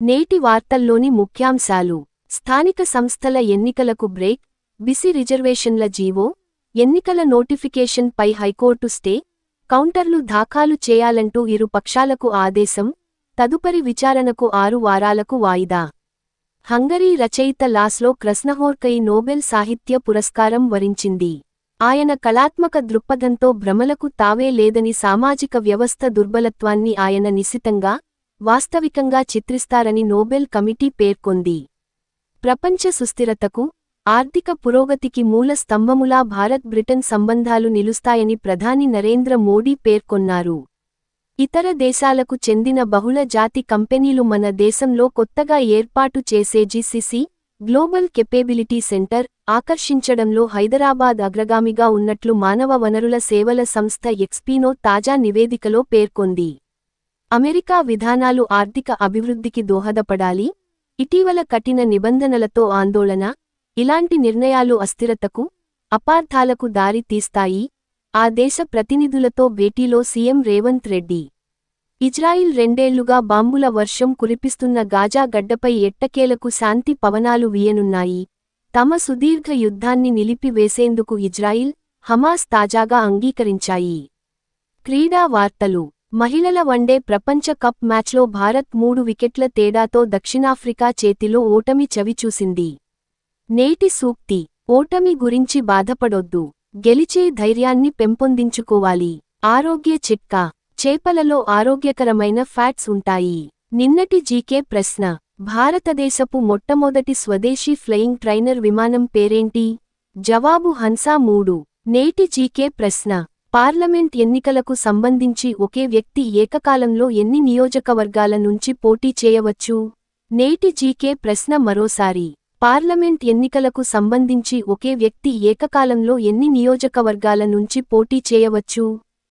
నేటి వార్తల్లోని ముఖ్యాంశాలు. స్థానిక సంస్థల ఎన్నికలకు బ్రేక్, బిసి రిజర్వేషన్ల జీవో, ఎన్నికల నోటిఫికేషన్ పై హైకోర్టు స్టే, కౌంటర్లు దాఖలు చేయాలంటూ ఇరు పక్షాలకు ఆదేశం, తదుపరి విచారణకు 6 వారాలకు వాయిదా. హంగరీ రచయిత లాస్లో క్రస్నహోర్కై నోబెల్ సాహిత్య పురస్కారం వరించింది. ఆయన కళాత్మక దృక్పథంతో భ్రమలకు తావే లేదని, సామాజిక వ్యవస్థ దుర్బలత్వాన్ని ఆయన నిశితంగా, వాస్తవికంగా చిత్రిస్తారని నోబెల్ కమిటీ పేర్కొంది. ప్రపంచ సుస్థిరతకు, ఆర్థిక పురోగతికి మూల స్తంభములా భారత్-బ్రిటన్ సంబంధాలు నిలుస్తాయని ప్రధాని నరేంద్ర మోడీ పేర్కొన్నారు. ఇతర దేశాలకు చెందిన బహుళ జాతి కంపెనీలు మన దేశంలో కొత్తగా ఏర్పాటు చేసే జిసిసి, గ్లోబల్ కెపేబిలిటీ సెంటర్, ఆకర్షించడంలో హైదరాబాద్ అగ్రగామిగా ఉన్నట్లు మానవ వనరుల సేవల సంస్థ ఎక్స్పీనో తాజా నివేదికలో పేర్కొంది. అమెరికా విధానాలు ఆర్థిక అభివృద్ధికి దోహదపడాలి, ఇటీవల కఠిన నిబంధనలతో ఆందోళన, ఇలాంటి నిర్ణయాలు అస్థిరతకు, అపార్థాలకు దారి తీస్తాయి. ఆ దేశ ప్రతినిధులతో భేటీలో సీఎం రేవంత్ రెడ్డి. ఇజ్రాయిల్ 2 ఏళ్లుగా బాంబుల వర్షం కురిపిస్తున్న గాజా గడ్డపై ఎట్టకేలకు శాంతి పవనాలు వీయనున్నాయి. తమ సుదీర్ఘ యుద్ధాన్ని నిలిపివేసేందుకు ఇజ్రాయిల్, హమాస్ తాజాగా అంగీకరించాయి. క్రీడా వార్తలు. మహిళల వన్డే ప్రపంచ కప్ మ్యాచ్లో భారత్ 3 వికెట్ల తేడాతో దక్షిణాఫ్రికా చేతిలో ఓటమి చవిచూసింది. నేటి సూక్తి. ఓటమి గురించి బాధపడొద్దు, గెలిచే ధైర్యాన్ని పెంపొందించుకోవాలి. ఆరోగ్య చిట్కా. చేపలలో ఆరోగ్యకరమైన ఫ్యాట్స్ ఉంటాయి. నిన్నటి జీకే ప్రశ్న. భారతదేశపు మొట్టమొదటి స్వదేశీ ఫ్లయింగ్ ట్రైనర్ విమానం పేరేంటి? జవాబు హన్సా 3. నేటి జీకే ప్రశ్న. పార్లమెంట్ ఎన్నికలకు సంబంధించి ఒకే వ్యక్తి ఏకకాలంలో ఎన్ని నియోజకవర్గాల నుంచి పోటీ చేయవచ్చు? నేటి జీకే ప్రశ్న మరోసారి. పార్లమెంట్ ఎన్నికలకు సంబంధించి ఒకే వ్యక్తి ఏకకాలంలో ఎన్ని నియోజకవర్గాల నుంచి పోటీ చేయవచ్చు?